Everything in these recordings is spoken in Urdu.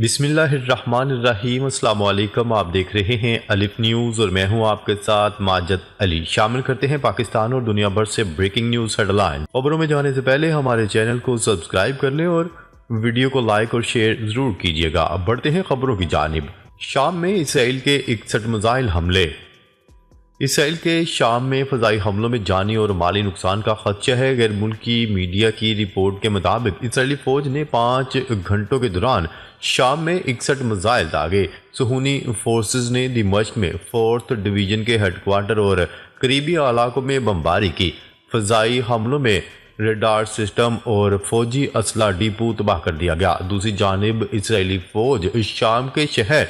بسم اللہ الرحمن الرحیم۔ السلام علیکم، آپ دیکھ رہے ہیں الف نیوز اور میں ہوں آپ کے ساتھ ماجد علی۔ شامل کرتے ہیں پاکستان اور دنیا بھر سے بریکنگ نیوز ہیڈ لائن۔ خبروں میں جانے سے پہلے ہمارے چینل کو سبسکرائب کر لیں اور ویڈیو کو لائک اور شیئر ضرور کیجیے گا۔ اب بڑھتے ہیں خبروں کی جانب۔ شام میں اسرائیل کے 61 میزائل حملے۔ اسرائیل کے شام میں فضائی حملوں میں جانی اور مالی نقصان کا خدشہ ہے۔ غیر ملکی میڈیا کی رپورٹ کے مطابق اسرائیلی فوج نے 5 گھنٹوں کے دوران شام میں 61 میزائل داغے۔ صہیونی فورسز نے دمشق میں 4تھ ڈویژن کے ہیڈ کوارٹر اور قریبی علاقوں میں بمباری کی۔ فضائی حملوں میں ریڈار سسٹم اور فوجی اسلحہ ڈیپو تباہ کر دیا گیا۔ دوسری جانب اسرائیلی فوج شام کے شہر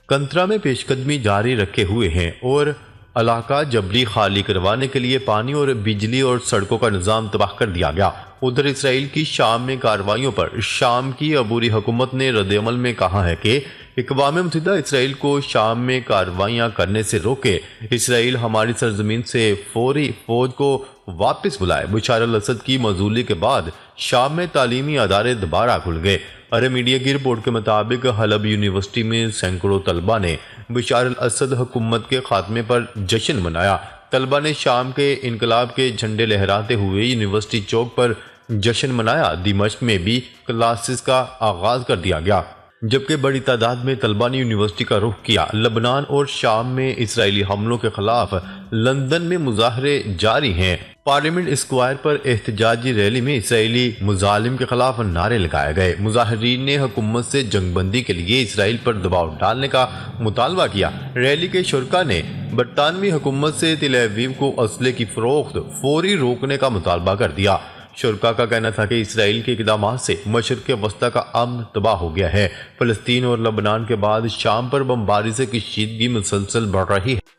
کنترا میں پیش قدمی جاری رکھے ہوئے ہیں اور علاقہ جبری خالی کروانے کے لیے پانی اور بجلی اور سڑکوں کا نظام تباہ کر دیا گیا۔ ادھر اسرائیل کی شام میں کارروائیوں پر شام کی عبوری حکومت نے رد عمل میں کہا ہے کہ اقوام متحدہ اسرائیل کو شام میں کارروائیاں کرنے سے روکے۔ اسرائیل ہماری سرزمین سے فوری فوج کو واپس بلائے۔ بشار الاسد کی معزولی کے بعد شام میں تعلیمی ادارے دوبارہ کھل گئے۔ عرب میڈیا کی رپورٹ کے مطابق حلب یونیورسٹی میں سینکڑوں طلبہ نے بشار الاسد حکومت کے خاتمے پر جشن منایا۔ طلبہ نے شام کے انقلاب کے جھنڈے لہراتے ہوئے یونیورسٹی چوک پر جشن منایا۔ دمشق میں بھی کلاسز کا آغاز کر دیا گیا، جبکہ بڑی تعداد میں طلبہ نے یونیورسٹی کا رخ کیا۔ لبنان اور شام میں اسرائیلی حملوں کے خلاف لندن میں مظاہرے جاری ہیں۔ پارلیمنٹ اسکوائر پر احتجاجی ریلی میں اسرائیلی مظالم کے خلاف نعرے لگائے گئے۔ مظاہرین نے حکومت سے جنگ بندی کے لیے اسرائیل پر دباؤ ڈالنے کا مطالبہ کیا۔ ریلی کے شرکاء نے برطانوی حکومت سے تل ابیب کو اسلحے کی فروخت فوری روکنے کا مطالبہ کر دیا۔ شرکاء کا کہنا تھا کہ اسرائیل کے اقدامات سے مشرق وسطیٰ کا امن تباہ ہو گیا ہے۔ فلسطین اور لبنان کے بعد شام پر بمباری سے کشیدگی مسلسل بڑھ رہی ہے۔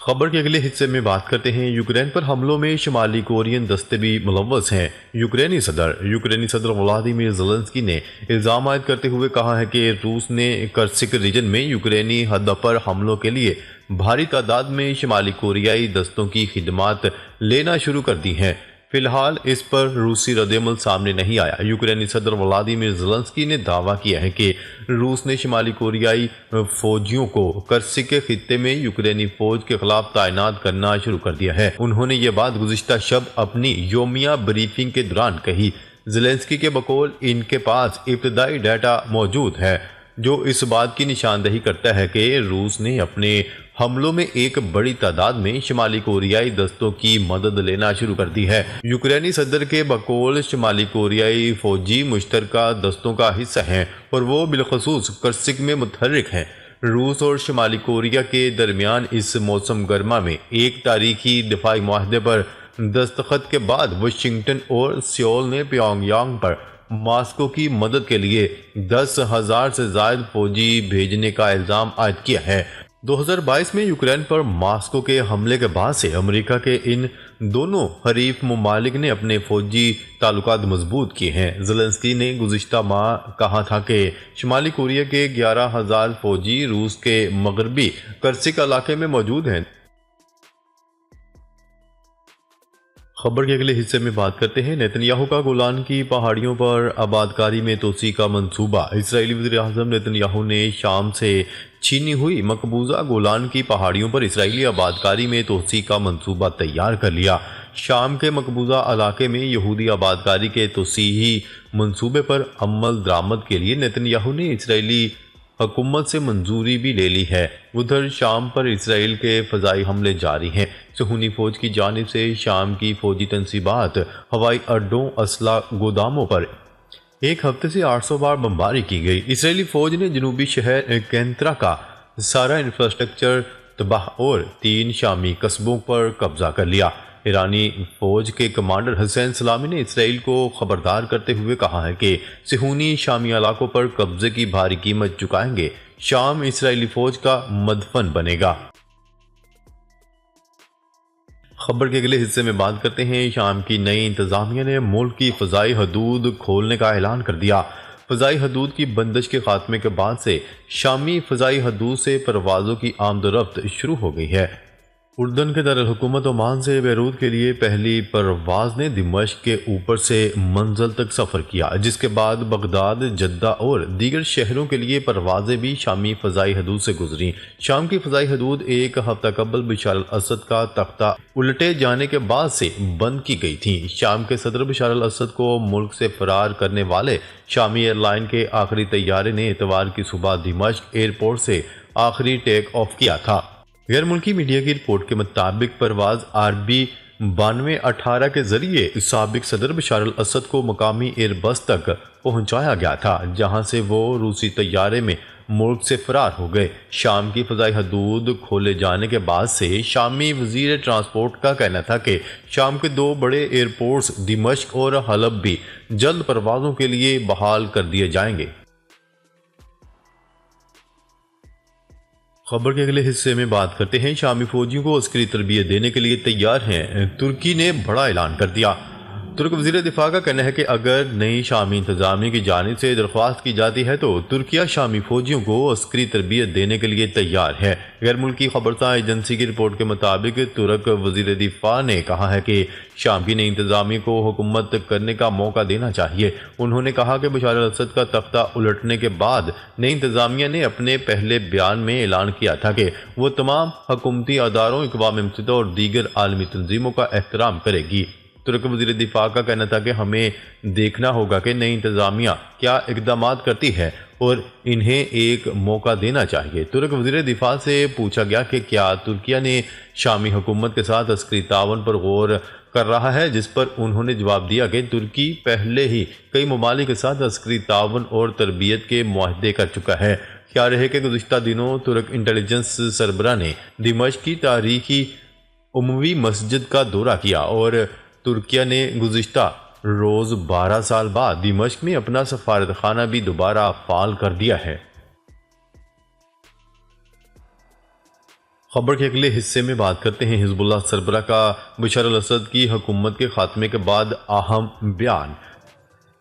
خبر کے اگلے حصے میں بات کرتے ہیں یوکرین پر حملوں میں شمالی کورین دستے بھی ملوث ہیں۔ یوکرینی صدر ولادیمیر زیلنسکی نے الزام عائد کرتے ہوئے کہا ہے کہ روس نے کرسک ریجن میں یوکرینی حد پر حملوں کے لیے بھاری تعداد میں شمالی کوریائی دستوں کی خدمات لینا شروع کر دی ہیں۔ فی الحال اس پر روسی رد عمل سامنے نہیں آیا۔ یوکرینی صدر ولادیمیر زیلنسکی نے دعویٰ کیا ہے کہ روس نے شمالی کوریائی فوجیوں کو کرسک کے خطے میں یوکرینی فوج کے خلاف تعینات کرنا شروع کر دیا ہے۔ انہوں نے یہ بات گزشتہ شب اپنی یومیہ بریفنگ کے دوران کہی۔ زیلنسکی کے بقول ان کے پاس ابتدائی ڈیٹا موجود ہے جو اس بات کی نشاندہی کرتا ہے کہ روس نے اپنے حملوں میں ایک بڑی تعداد میں شمالی کوریائی دستوں کی مدد لینا شروع کر دی ہے۔ یوکرینی صدر کے بقول شمالی کوریائی فوجی مشترکہ دستوں کا حصہ ہیں اور وہ بالخصوص کرسک میں متحرک ہیں۔ روس اور شمالی کوریا کے درمیان اس موسم گرما میں ایک تاریخی دفاعی معاہدے پر دستخط کے بعد واشنگٹن اور سیول نے پیونگ یانگ پر ماسکو کی مدد کے لیے 10,000 سے زائد فوجی بھیجنے کا الزام عائد کیا ہے۔ 2022 میں یوکرین پر ماسکو کے حملے کے بعد سے امریکہ کے ان دونوں حریف ممالک نے اپنے فوجی تعلقات مضبوط کیے ہیں۔ زیلنسکی نے گزشتہ ماہ کہا تھا کہ شمالی کوریا کے 11,000 فوجی روس کے مغربی کرسک علاقے میں موجود ہیں۔ خبر کے اگلے حصے میں بات کرتے ہیں نیتن یاہو کا گولان کی پہاڑیوں پر آبادکاری میں توسیع کا منصوبہ۔ اسرائیلی وزیر اعظم نیتن یاہو نے شام سے چھینی ہوئی مقبوضہ گولان کی پہاڑیوں پر اسرائیلی آبادکاری میں توسیع کا منصوبہ تیار کر لیا۔ شام کے مقبوضہ علاقے میں یہودی آبادکاری کے توسیعی منصوبے پر عمل درآمد کے لیے نیتن یاہو نے اسرائیلی حکومت سے منظوری بھی لے لی ہے۔ ادھر شام پر اسرائیل کے فضائی حملے جاری ہیں۔ صہیونی فوج کی جانب سے شام کی فوجی تنصیبات، ہوائی اڈوں، اسلحہ گوداموں پر ایک ہفتے سے 800 بار بمباری کی گئی۔ اسرائیلی فوج نے جنوبی شہر کینترا کا سارا انفراسٹرکچر تباہ اور 3 شامی قصبوں پر قبضہ کر لیا۔ ایرانی فوج کے کمانڈر حسین سلامی نے اسرائیل کو خبردار کرتے ہوئے کہا ہے کہ صہیونی شامی علاقوں پر قبضے کی بھاری قیمت چکائیں گے۔ شام اسرائیلی فوج کا مدفن بنے گا۔ خبر کے اگلے حصے میں بات کرتے ہیں شام کی نئی انتظامیہ نے ملک کی فضائی حدود کھولنے کا اعلان کر دیا۔ فضائی حدود کی بندش کے خاتمے کے بعد سے شامی فضائی حدود سے پروازوں کی آمد و رفت شروع ہو گئی ہے۔ اردن کے دارالحکومت عمان سے بیروت کے لیے پہلی پرواز نے دمشق کے اوپر سے منزل تک سفر کیا، جس کے بعد بغداد، جدہ اور دیگر شہروں کے لیے پروازیں بھی شامی فضائی حدود سے گزریں۔ شام کی فضائی حدود ایک ہفتہ قبل بشار الاسد کا تختہ الٹے جانے کے بعد سے بند کی گئی تھیں۔ شام کے صدر بشار الاسد کو ملک سے فرار کرنے والے شامی ایئر لائن کے آخری طیارے نے اتوار کی صبح دمشق ایئرپورٹ سے آخری ٹیک آف کیا تھا۔ غیر ملکی میڈیا کی رپورٹ کے مطابق پرواز RB 9218 کے ذریعے سابق صدر بشار الاسد کو مقامی ایئر بس تک پہنچایا گیا تھا، جہاں سے وہ روسی طیارے میں ملک سے فرار ہو گئے۔ شام کی فضائی حدود کھولے جانے کے بعد سے شامی وزیر ٹرانسپورٹ کا کہنا تھا کہ شام کے 2 بڑے ایئرپورٹس دمشق اور حلب بھی جلد پروازوں کے لیے بحال کر دیے جائیں گے۔ خبر کے اگلے حصے میں بات کرتے ہیں۔ شامی فوجیوں کو عسکری تربیت دینے کے لیے تیار ہیں، ترکی نے بڑا اعلان کر دیا۔ ترک وزیر دفاع کا کہنا ہے کہ اگر نئی شامی انتظامیہ کی جانب سے درخواست کی جاتی ہے تو ترکیہ شامی فوجیوں کو عسکری تربیت دینے کے لیے تیار ہے۔ غیر ملکی خبرساں ایجنسی کی رپورٹ کے مطابق ترک وزیر دفاع نے کہا ہے کہ شام کی نئی انتظامیہ کو حکومت کرنے کا موقع دینا چاہیے۔ انہوں نے کہا کہ بشار الاسد کا تختہ الٹنے کے بعد نئی انتظامیہ نے اپنے پہلے بیان میں اعلان کیا تھا کہ وہ تمام حکومتی اداروں، اقوام متحدہ اور دیگر عالمی تنظیموں کا احترام کرے گی۔ ترک وزیر دفاع کا کہنا تھا کہ ہمیں دیکھنا ہوگا کہ نئی انتظامیہ کیا اقدامات کرتی ہے اور انہیں ایک موقع دینا چاہیے۔ ترک وزیر دفاع سے پوچھا گیا کہ کیا ترکیہ نے شامی حکومت کے ساتھ عسکری تعاون پر غور کر رہا ہے، جس پر انہوں نے جواب دیا کہ ترکی پہلے ہی کئی ممالک کے ساتھ عسکری تعاون اور تربیت کے معاہدے کر چکا ہے۔ خیال رہے کہ گزشتہ دنوں ترک انٹیلیجنس سربراہ نے دمشق کی تاریخی اموی مسجد کا دورہ کیا اور ترکیہ نے گزشتہ روز 12 سال بعد دمشق میں اپنا سفارت خانہ بھی دوبارہ فعال کر دیا ہے۔ خبر کے اگلے حصے میں بات کرتے ہیں حزب اللہ سربراہ کا بشار الاسد کی حکومت کے خاتمے کے بعد اہم بیان۔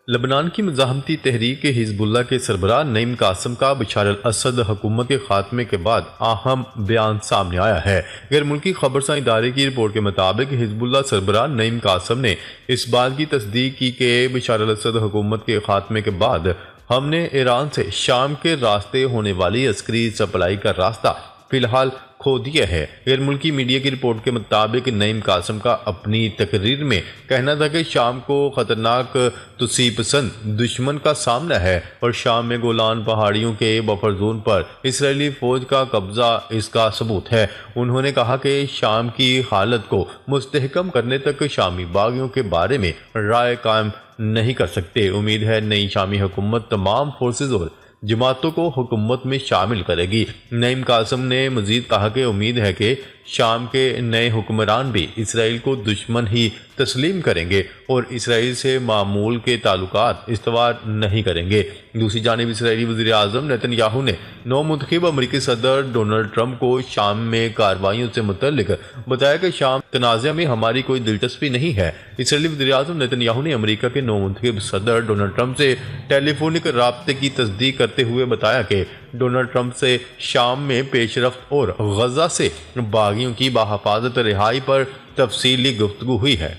لبنان کی مزاحمتی تحریک حزب اللہ کے سربراہ نعیم قاسم کا بشار الاسد حکومت کے خاتمے کے بعد اہم بیان سامنے آیا ہے۔ غیر ملکی خبرساں ادارے کی رپورٹ کے مطابق حزب اللہ سربراہ نعیم قاسم نے اس بات کی تصدیق کی کہ بشار الاسد حکومت کے خاتمے کے بعد ہم نے ایران سے شام کے راستے ہونے والی عسکری سپلائی کا راستہ فی الحال کھو دیا ہے۔ غیر ملکی میڈیا کی رپورٹ کے مطابق نعیم قاسم کا اپنی تقریر میں کہنا تھا کہ شام کو خطرناک توسیع پسند دشمن کا سامنا ہے اور شام میں گولان پہاڑیوں کے بفر زون پر اسرائیلی فوج کا قبضہ اس کا ثبوت ہے۔ انہوں نے کہا کہ شام کی حالت کو مستحکم کرنے تک شامی باغیوں کے بارے میں رائے قائم نہیں کر سکتے۔ امید ہے نئی شامی حکومت تمام فورسز اور جماعتوں کو حکومت میں شامل کرے گی۔ نعیم قاسم نے مزید کہا کہ امید ہے کہ شام کے نئے حکمران بھی اسرائیل کو دشمن ہی تسلیم کریں گے اور اسرائیل سے معمول کے تعلقات استوار نہیں کریں گے۔ دوسری جانب اسرائیلی وزیر اعظم نیتن یاہو نے نو منتخب امریکی صدر ڈونلڈ ٹرمپ کو شام میں کارروائیوں سے متعلق بتایا کہ شام تنازع میں ہماری کوئی دلچسپی نہیں ہے۔ اسرائیلی وزیر اعظم نیتن یاہو نے امریکہ کے نو منتخب صدر ڈونلڈ ٹرمپ سے ٹیلی فونک رابطے کی تصدیق کرتے ہوئے بتایا کہ ڈونلڈ ٹرمپ سے شام میں پیش رفت اور غزہ سے باغیوں کی بحفاظت رہائی پر تفصیلی گفتگو ہوئی ہے۔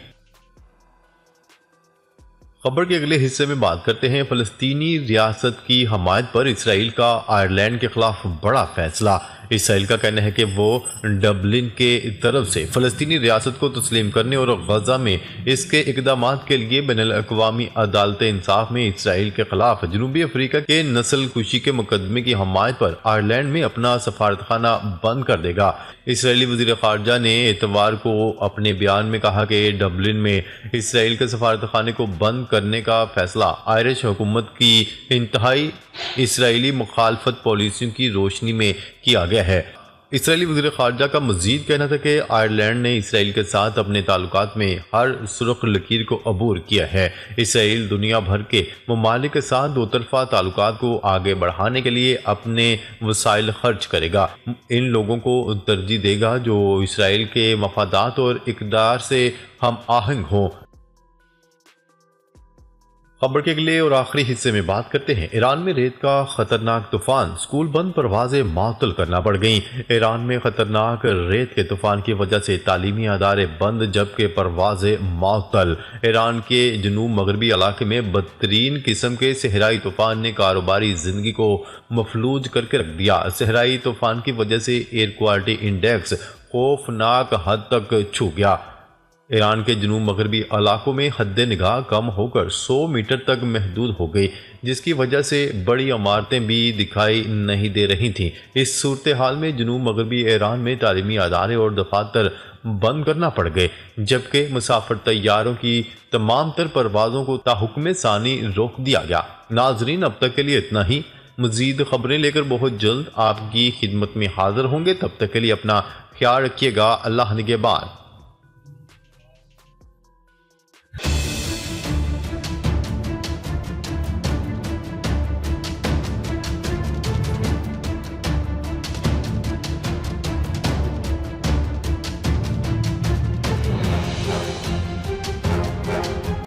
خبر کے اگلے حصے میں بات کرتے ہیں فلسطینی ریاست کی حمایت پر اسرائیل کا آئرلینڈ کے خلاف بڑا فیصلہ۔ اسرائیل کا کہنا ہے کہ وہ ڈبلن کے طرف سے فلسطینی ریاست کو تسلیم کرنے اور غزہ میں اس کے اقدامات کے لیے بین الاقوامی عدالت انصاف میں اسرائیل کے خلاف جنوبی افریقہ کے نسل کشی کے مقدمے کی حمایت پر آئرلینڈ میں اپنا سفارت خانہ بند کر دے گا۔ اسرائیلی وزیر خارجہ نے اتوار کو اپنے بیان میں کہا کہ ڈبلن میں اسرائیل کے سفارت خانے کو بند کرنے کا فیصلہ آئرش حکومت کی انتہائی اسرائیلی مخالفت پالیسیوں کی روشنی میں کیا گیا ہے۔ اسرائیلی وزیر خارجہ کا مزید کہنا تھا کہ آئرلینڈ نے اسرائیل کے ساتھ اپنے تعلقات میں ہر سرخ لکیر کو عبور کیا ہے۔ اسرائیل دنیا بھر کے ممالک کے ساتھ دو طرفہ تعلقات کو آگے بڑھانے کے لیے اپنے وسائل خرچ کرے گا، ان لوگوں کو ترجیح دے گا جو اسرائیل کے مفادات اور اقدار سے ہم آہنگ ہوں۔ خبر کے اگلے اور آخری حصے میں بات کرتے ہیں۔ ایران میں ریت کا خطرناک طوفان، اسکول بند، پروازیں معطل کرنا پڑ گئیں۔ ایران میں خطرناک ریت کے طوفان کی وجہ سے تعلیمی ادارے بند جبکہ پروازیں معطل۔ ایران کے جنوب مغربی علاقے میں بدترین قسم کے صحرائی طوفان نے کاروباری زندگی کو مفلوج کر کے رکھ دیا۔ صحرائی طوفان کی وجہ سے ایئر کوالٹی انڈیکس خوفناک حد تک چھو گیا۔ ایران کے جنوب مغربی علاقوں میں حد نگاہ کم ہو کر 100 میٹر تک محدود ہو گئی، جس کی وجہ سے بڑی عمارتیں بھی دکھائی نہیں دے رہی تھیں۔ اس صورتحال میں جنوب مغربی ایران میں تعلیمی ادارے اور دفاتر بند کرنا پڑ گئے، جبکہ مسافر طیاروں کی تمام تر پروازوں کو تاحکم ثانی روک دیا گیا۔ ناظرین، اب تک کے لیے اتنا ہی۔ مزید خبریں لے کر بہت جلد آپ کی خدمت میں حاضر ہوں گے۔ تب تک کے لیے اپنا خیال رکھیے گا۔ اللہ نگہبان۔